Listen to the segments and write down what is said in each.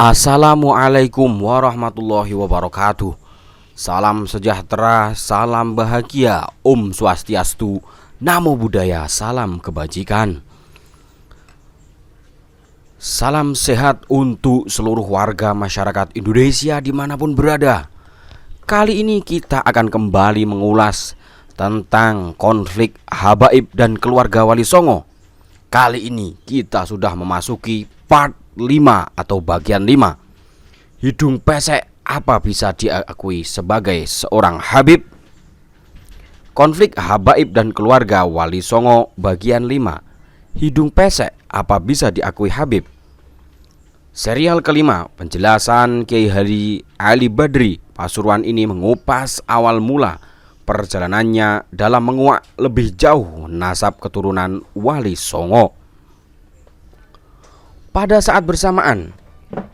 Assalamualaikum warahmatullahi wabarakatuh. Salam sejahtera, salam bahagia, Om Swastiastu, Namo Buddhaya, salam kebajikan. Salam sehat untuk seluruh warga masyarakat Indonesia dimanapun berada. Kali ini kita akan kembali mengulas tentang konflik habaib dan keluarga Wali Songo. Kali ini kita sudah memasuki part 5 atau bagian 5. Hidung pesek apa bisa diakui sebagai seorang habib? Konflik habaib dan keluarga Wali Songo bagian 5. Hidung pesek apa bisa diakui habib? Serial kelima, penjelasan Kiai Haji Ali Badri Pasuruan ini mengupas awal mula perjalanannya dalam menguak lebih jauh nasab keturunan Wali Songo. Pada saat bersamaan,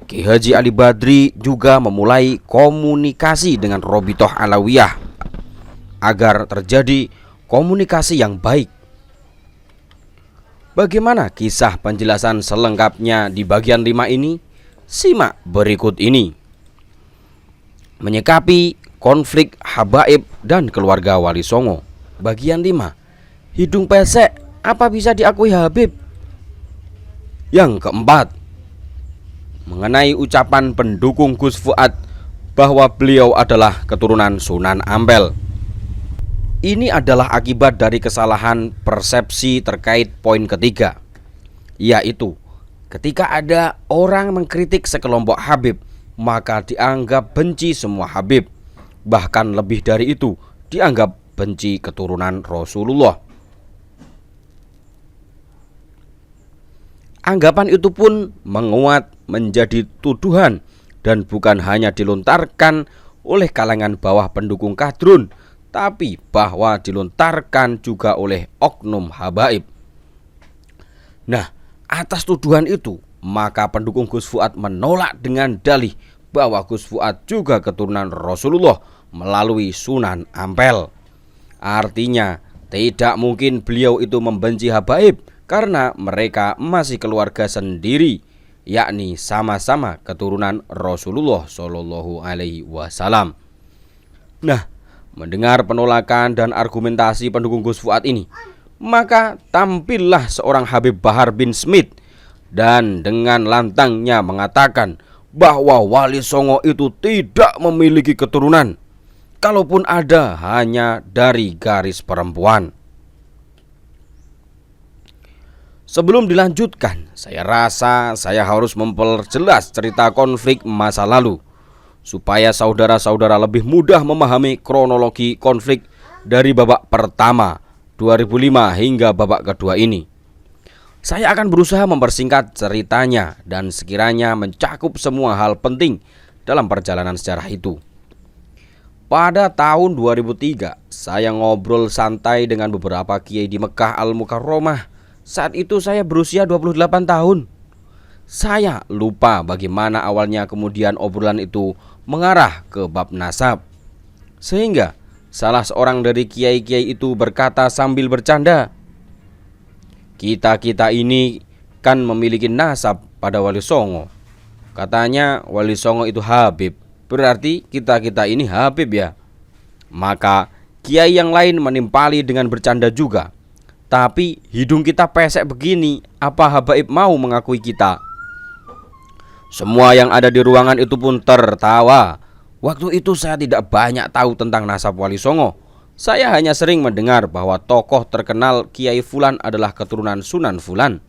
Kiai Haji Ali Badri juga memulai komunikasi dengan Robitoh Alawiyah agar terjadi komunikasi yang baik. Bagaimana kisah penjelasan selengkapnya di bagian 5 ini? Simak berikut ini. Menyikapi konflik habaib dan keluarga Wali Songo bagian 5. Hidung pesek apa bisa diakui habib? Yang keempat, mengenai ucapan pendukung Gus Fuad bahwa beliau adalah keturunan Sunan Ampel. Ini adalah akibat dari kesalahan persepsi terkait poin ketiga, yaitu ketika ada orang mengkritik sekelompok habib, maka dianggap benci semua habib. Bahkan lebih dari itu, dianggap benci keturunan Rasulullah. Anggapan itu pun menguat menjadi tuduhan dan bukan hanya dilontarkan oleh kalangan bawah pendukung kadrun, tapi bahwa dilontarkan juga oleh oknum habaib. Nah, atas tuduhan itu, maka pendukung Gus Fuad menolak dengan dalih bahwa Gus Fuad juga keturunan Rasulullah melalui Sunan Ampel. Artinya, tidak mungkin beliau itu membenci habaib karena mereka masih keluarga sendiri, yakni sama-sama keturunan Rasulullah Shallallahu Alaihi Wasallam. Nah, mendengar penolakan dan argumentasi pendukung Gus Fuad ini, maka tampillah seorang Habib Bahar bin Smith dan dengan lantangnya mengatakan bahwa Wali Songo itu tidak memiliki keturunan, kalaupun ada hanya dari garis perempuan. Sebelum dilanjutkan, saya rasa saya harus memperjelas cerita konflik masa lalu supaya saudara-saudara lebih mudah memahami kronologi konflik dari babak pertama 2005 hingga babak kedua ini. Saya akan berusaha mempersingkat ceritanya dan sekiranya mencakup semua hal penting dalam perjalanan sejarah itu. Pada tahun 2003, saya ngobrol santai dengan beberapa kiai di Mekah Al-Mukarramah. Saat itu saya berusia 28 tahun. Saya lupa bagaimana awalnya kemudian obrolan itu mengarah ke bab nasab. Sehingga salah seorang dari kiai-kiai itu berkata sambil bercanda, "Kita-kita ini kan memiliki nasab pada Wali Songo. Katanya Wali Songo itu habib, berarti kita-kita ini habib ya." Maka kiai yang lain menimpali dengan bercanda juga, "Tapi hidung kita pesek begini, apa habaib mau mengakui kita?" Semua yang ada di ruangan itu pun tertawa. Waktu itu saya tidak banyak tahu tentang nasab Wali Songo. Saya hanya sering mendengar bahwa tokoh terkenal Kiai Fulan adalah keturunan Sunan Fulan.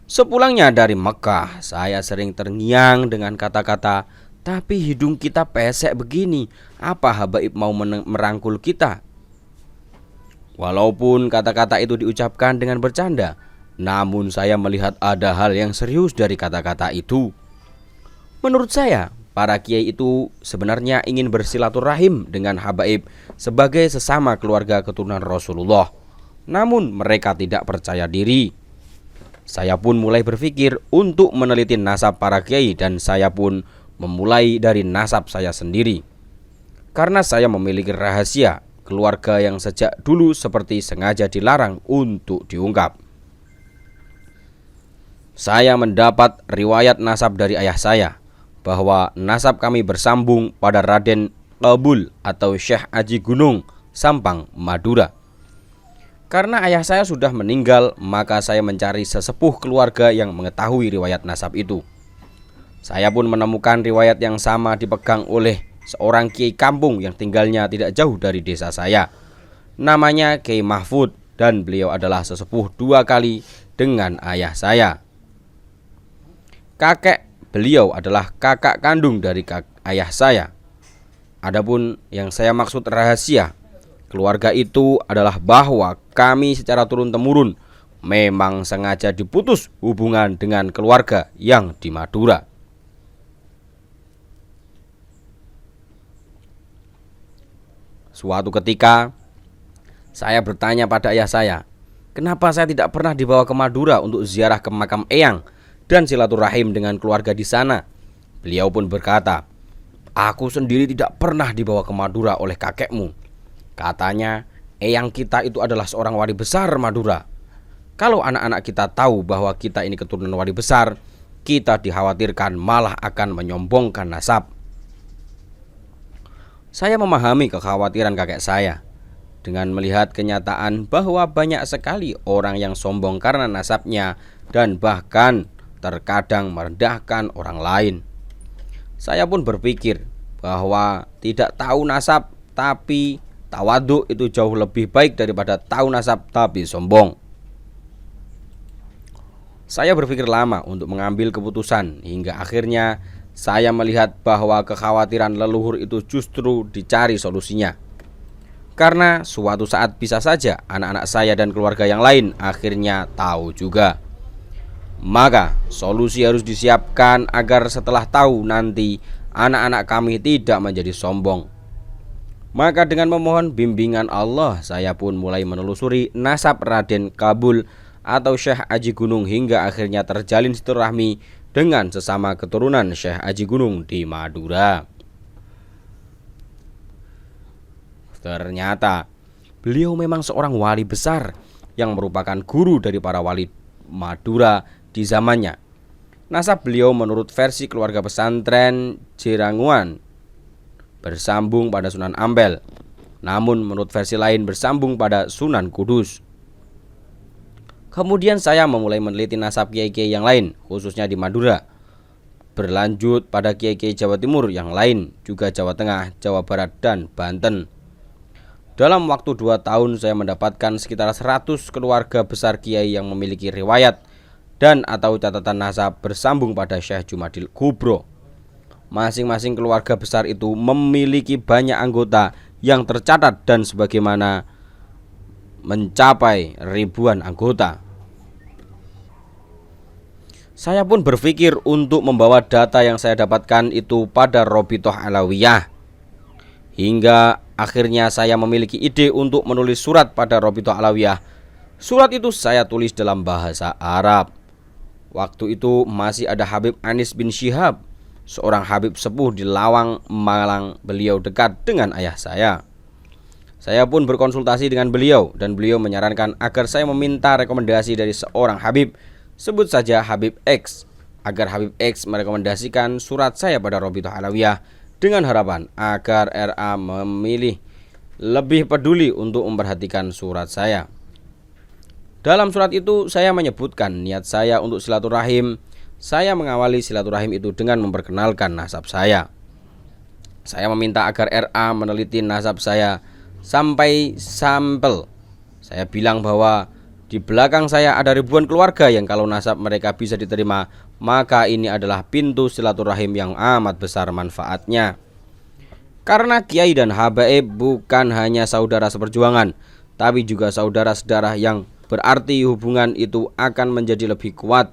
Sepulangnya dari Mekah, saya sering terngiang dengan kata-kata, "Tapi hidung kita pesek begini, apa habaib mau merangkul kita?" Walaupun kata-kata itu diucapkan dengan bercanda, namun saya melihat ada hal yang serius dari kata-kata itu. Menurut saya, para kiai itu sebenarnya ingin bersilaturahim dengan habaib sebagai sesama keluarga keturunan Rasulullah. Namun mereka tidak percaya diri. Saya pun mulai berpikir untuk meneliti nasab para kiai dan saya pun memulai dari nasab saya sendiri. Karena saya memiliki rahasia keluarga yang sejak dulu seperti sengaja dilarang untuk diungkap. saya mendapat riwayat nasab dari ayah saya bahwa nasab kami bersambung pada Raden Kabul atau Syekh Aji Gunung, Sampang, Madura. Karena ayah saya sudah meninggal, maka saya mencari sesepuh keluarga yang mengetahui riwayat nasab itu. Saya pun menemukan riwayat yang sama dipegang oleh seorang kiai kampung yang tinggalnya tidak jauh dari desa saya. Namanya Kiai Mahfud, dan beliau adalah sesepuh 2 kali dengan ayah saya. Kakek beliau adalah kakak kandung dari ayah saya. Adapun yang saya maksud rahasia keluarga itu adalah bahwa kami secara turun-temurun memang sengaja diputus hubungan dengan keluarga yang di Madura. Suatu ketika saya bertanya pada ayah saya, kenapa saya tidak pernah dibawa ke Madura untuk ziarah ke makam eyang dan silaturahim dengan keluarga di sana. Beliau pun berkata, aku sendiri tidak pernah dibawa ke Madura oleh kakekmu. Katanya, eyang kita itu adalah seorang wali besar Madura. Kalau anak-anak kita tahu bahwa kita ini keturunan wali besar, kita dikhawatirkan malah akan menyombongkan nasab. Saya memahami kekhawatiran kakek saya dengan melihat kenyataan bahwa banyak sekali orang yang sombong karena nasabnya dan bahkan terkadang merendahkan orang lain. Saya pun berpikir bahwa tidak tahu nasab tapi tawadhu itu jauh lebih baik daripada tahu nasab tapi sombong. Saya berpikir lama untuk mengambil keputusan hingga akhirnya saya melihat bahwa kekhawatiran leluhur itu justru dicari solusinya. Karena suatu saat bisa saja anak-anak saya dan keluarga yang lain akhirnya tahu juga. Maka solusi harus disiapkan agar setelah tahu nanti anak-anak kami tidak menjadi sombong. Maka dengan memohon bimbingan Allah, saya pun mulai menelusuri nasab Raden Kabul atau Syekh Aji Gunung hingga akhirnya terjalin silaturahmi dengan sesama keturunan Syekh Aji Gunung di Madura. Ternyata beliau memang seorang wali besar yang merupakan guru dari para wali Madura di zamannya. Nasab beliau menurut versi keluarga pesantren Jeranguan bersambung pada Sunan Ampel, namun menurut versi lain bersambung pada Sunan Kudus. Kemudian saya memulai meneliti nasab kiai-kiai yang lain, khususnya di Madura, berlanjut pada kiai-kiai Jawa Timur yang lain, juga Jawa Tengah, Jawa Barat, dan Banten. Dalam waktu 2 tahun saya mendapatkan sekitar 100 keluarga besar kiai yang memiliki riwayat dan atau catatan nasab bersambung pada Syekh Jumadil Kubro. Masing-masing keluarga besar itu memiliki banyak anggota yang tercatat dan sebagaimana mencapai ribuan anggota. Saya pun berpikir untuk membawa data yang saya dapatkan itu pada Robitoh Alawiyah. Hingga akhirnya saya memiliki ide untuk menulis surat pada Robitoh Alawiyah. Surat itu saya tulis dalam bahasa Arab. Waktu itu masih ada Habib Anis bin Syihab, seorang Habib sepuh di Lawang, Malang. Beliau dekat dengan ayah saya. Saya pun berkonsultasi dengan beliau dan beliau menyarankan agar saya meminta rekomendasi dari seorang Habib, sebut saja Habib X, agar Habib X merekomendasikan surat saya pada Robitoh Alawiyah dengan harapan agar RA memilih lebih peduli untuk memperhatikan surat saya. Dalam surat itu saya menyebutkan niat saya untuk silaturahim. Saya mengawali silaturahim itu dengan memperkenalkan nasab saya. Saya meminta agar RA meneliti nasab saya sampai sampel. Saya bilang bahwa di belakang saya ada ribuan keluarga yang kalau nasab mereka bisa diterima, maka ini adalah pintu silaturahim yang amat besar manfaatnya. Karena kiai dan habaib bukan hanya saudara seperjuangan, tapi juga saudara sedarah yang berarti hubungan itu akan menjadi lebih kuat.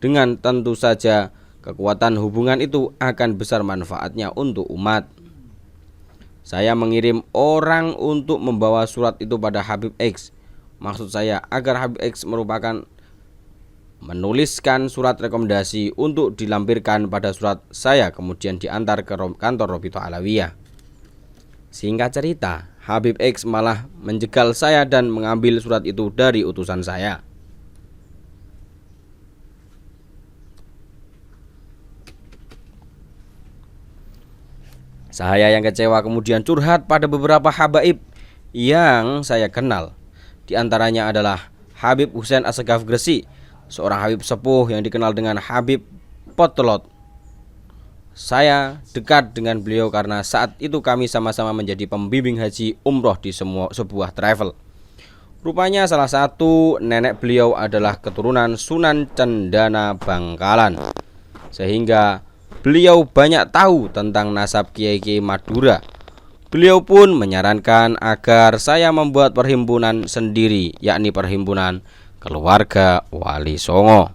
Dengan tentu saja kekuatan hubungan itu akan besar manfaatnya untuk umat. Saya mengirim orang untuk membawa surat itu pada Habib X. Maksud saya agar Habib X menuliskan surat rekomendasi untuk dilampirkan pada surat saya, kemudian diantar ke kantor Robitoh Alawiyah. Singkat cerita, Habib X malah menjegal saya dan mengambil surat itu dari utusan saya. Saya yang kecewa kemudian curhat pada beberapa habaib yang saya kenal. Di antaranya adalah Habib Husain Assegaf Gresik, seorang Habib sepuh yang dikenal dengan Habib Potlot. Saya dekat dengan beliau karena saat itu kami sama-sama menjadi pembimbing haji umroh di sebuah travel. Rupanya salah satu nenek beliau adalah keturunan Sunan Cendana Bangkalan, sehingga beliau banyak tahu tentang nasab kiai-kiai Madura. Beliau pun menyarankan agar saya membuat perhimpunan sendiri, yakni Perhimpunan Keluarga Wali Songo.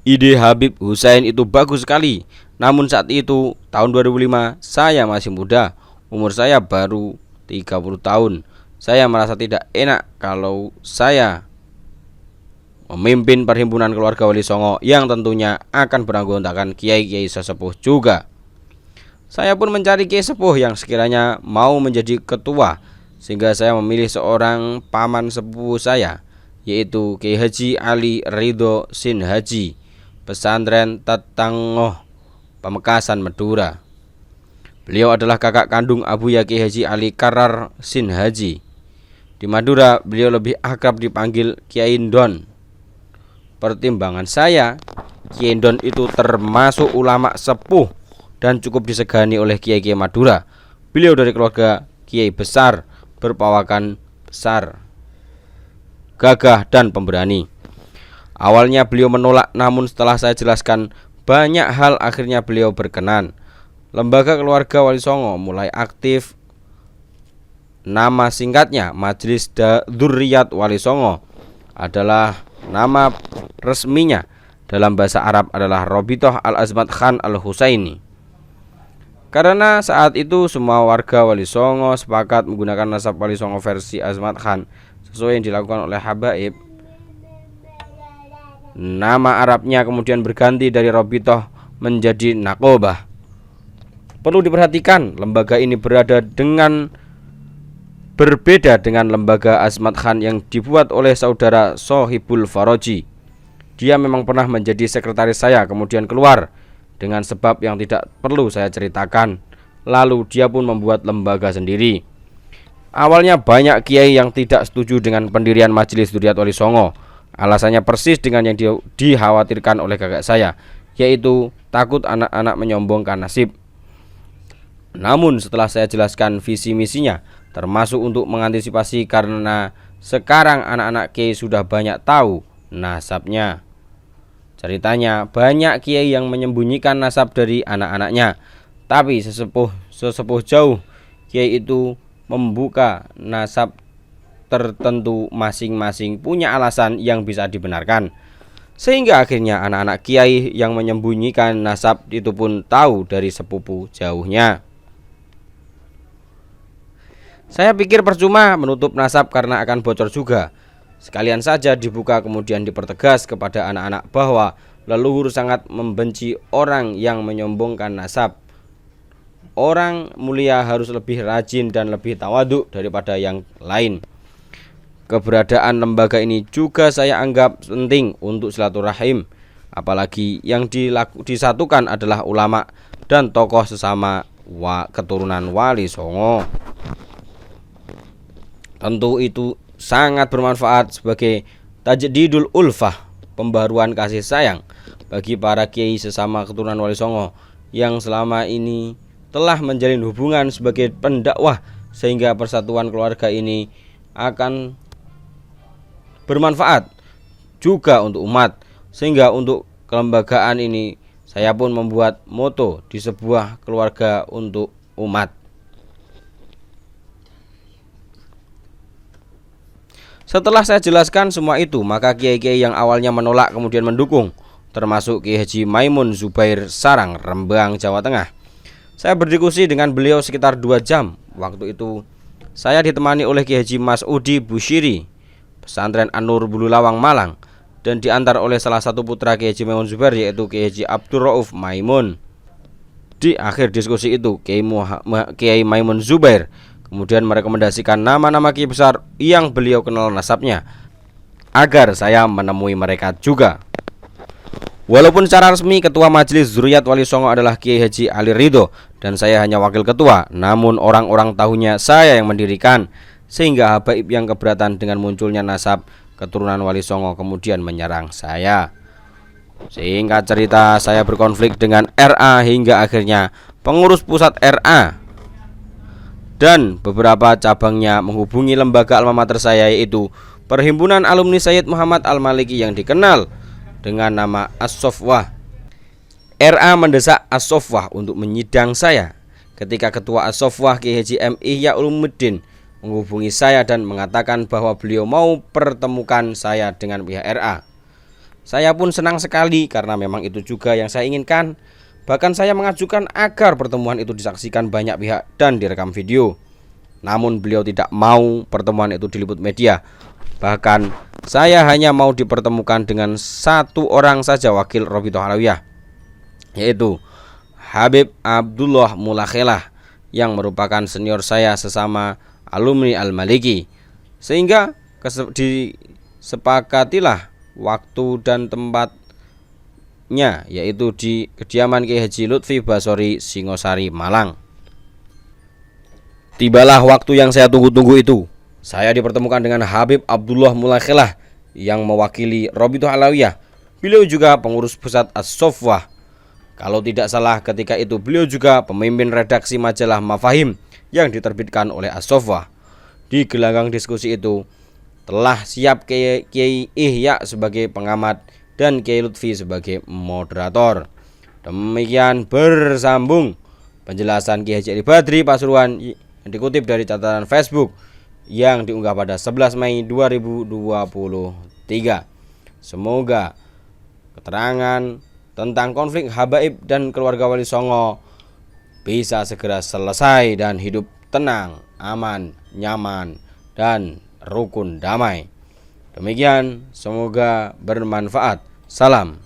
Ide Habib Husain itu bagus sekali. Namun saat itu tahun 2005 saya masih muda, umur saya baru 30 tahun. Saya merasa tidak enak kalau saya memimpin Perhimpunan Keluarga Wali Songo yang tentunya akan beranggotakan kiai-kiai sesepuh juga. Saya pun mencari kiai sepuh yang sekiranya mau menjadi ketua, sehingga saya memilih seorang paman sepupu saya, yaitu Kiai Haji Ali Ridho Sin Haji, pesantren Tatangoh, Pamekasan, Madura. Beliau adalah kakak kandung Abuya Kiai Haji Ali Karar Sin Haji. Di Madura beliau lebih akrab dipanggil Kiai Ndon. Pertimbangan saya, Kiai Ndon itu termasuk ulama sepuh dan cukup disegani oleh kiai-kiai Madura. Beliau dari keluarga kiai besar, berpawakan besar, gagah dan pemberani. Awalnya beliau menolak, namun setelah saya jelaskan banyak hal akhirnya beliau berkenan. Lembaga Keluarga Wali Songo mulai aktif. Nama singkatnya Majelis Dzurriyyat Wali Songo adalah nama resminya. Dalam bahasa Arab adalah Robitoh Al-Azmat Khan Al-Husaini. Karena saat itu semua warga Wali Songo sepakat menggunakan nasab Wali Songo versi Azmat Khan sesuai yang dilakukan oleh habaib. Nama Arabnya kemudian berganti dari Robitoh menjadi Naqobah. Perlu diperhatikan, lembaga ini berbeda dengan lembaga Azmat Khan yang dibuat oleh saudara Sohibul Faroji. Dia memang pernah menjadi sekretaris saya, kemudian keluar dengan sebab yang tidak perlu saya ceritakan. Lalu dia pun membuat lembaga sendiri. Awalnya banyak kiai yang tidak setuju dengan pendirian Majelis Dzurriyyat Wali Songo. Alasannya persis dengan yang dikhawatirkan oleh kakak saya, yaitu takut anak-anak menyombongkan nasib. Namun setelah saya jelaskan visi misinya, termasuk untuk mengantisipasi karena sekarang anak-anak kiai sudah banyak tahu nasabnya. Ceritanya banyak kiai yang menyembunyikan nasab dari anak-anaknya, tapi sesepuh jauh kiai itu membuka nasab tertentu, masing-masing punya alasan yang bisa dibenarkan. Sehingga akhirnya anak-anak kiai yang menyembunyikan nasab itu pun tahu dari sepupu jauhnya. Saya pikir percuma menutup nasab karena akan bocor juga. Sekalian saja dibuka kemudian dipertegas kepada anak-anak bahwa leluhur sangat membenci orang yang menyombongkan nasab. Orang mulia harus lebih rajin dan lebih tawaduk daripada yang lain. Keberadaan lembaga ini juga saya anggap penting untuk silaturahim, apalagi yang disatukan adalah ulama dan tokoh sesama keturunan Wali Songo. Tentu itu sangat bermanfaat sebagai tajdidul ulfah, pembaruan kasih sayang bagi para kiai sesama keturunan Wali Songo yang selama ini telah menjalin hubungan sebagai pendakwah, sehingga persatuan keluarga ini akan bermanfaat juga untuk umat. Sehingga untuk kelembagaan ini saya pun membuat moto di sebuah keluarga untuk umat. Setelah saya jelaskan semua itu, maka kiai-kiai yang awalnya menolak kemudian mendukung, termasuk Kiai Haji Maimun Zubair Sarang, Rembang, Jawa Tengah. Saya berdiskusi dengan beliau sekitar 2 jam. Waktu itu saya ditemani oleh Kiai Haji Masudi Bushiri, pesantren An-Nur Bululawang, Malang, dan diantar oleh salah satu putra Kiai Haji Maimun Zubair, yaitu Kiai Haji Abdul Rauf Maimun. Di akhir diskusi itu, Kiai Maimun Zubair kemudian merekomendasikan nama-nama kiai besar yang beliau kenal nasabnya agar saya menemui mereka juga. Walaupun secara resmi ketua Majelis Dzurriyyat Wali Songo adalah Kiai Haji Ali Ridho dan saya hanya wakil ketua. Namun orang-orang tahunya saya yang mendirikan, sehingga habaib yang keberatan dengan munculnya nasab keturunan Wali Songo kemudian menyerang saya. Singkat cerita, saya berkonflik dengan RA hingga akhirnya pengurus pusat RA dan beberapa cabangnya menghubungi lembaga alma mater saya, yaitu Perhimpunan Alumni Sayyid Muhammad Al-Maliki yang dikenal dengan nama As-Sofwah. RA mendesak As-Sofwah untuk menyidang saya. Ketika ketua As-Sofwah Kiai Haji M. Ihya Ulumuddin menghubungi saya dan mengatakan bahwa beliau mau pertemukan saya dengan pihak RA. Saya pun senang sekali karena memang itu juga yang saya inginkan. Bahkan saya mengajukan agar pertemuan itu disaksikan banyak pihak dan direkam video. Namun beliau tidak mau pertemuan itu diliput media. Bahkan saya hanya mau dipertemukan dengan satu orang saja wakil Robitoh Alawiyah, yaitu Habib Abdullah Mulakhelah yang merupakan senior saya sesama alumni Al-Maliki. Sehingga disepakatilah waktu dan tempatnya, yaitu di kediaman Kiai Haji Lutfi Basori, Singosari, Malang. Tibalah waktu yang saya tunggu-tunggu itu. Saya dipertemukan dengan Habib Abdullah Mulakhelah yang mewakili Robitoh Alawiyah. Beliau juga pengurus pusat As-Sofwah. Kalau tidak salah ketika itu beliau juga pemimpin redaksi majalah Mafahim yang diterbitkan oleh As-Sofwah. Di gelanggang diskusi itu telah siap Kiai Ihya sebagai pengamat dan Kiai Lutfi sebagai moderator. Demikian bersambung penjelasan Kiai Haji Ali Badri Pasuruan yang dikutip dari catatan Facebook yang diunggah pada 11 Mei 2023. Semoga keterangan tentang konflik habaib dan keluarga Wali Songo bisa segera selesai dan hidup tenang, aman, nyaman, dan rukun damai. Demikian, semoga bermanfaat. Salam.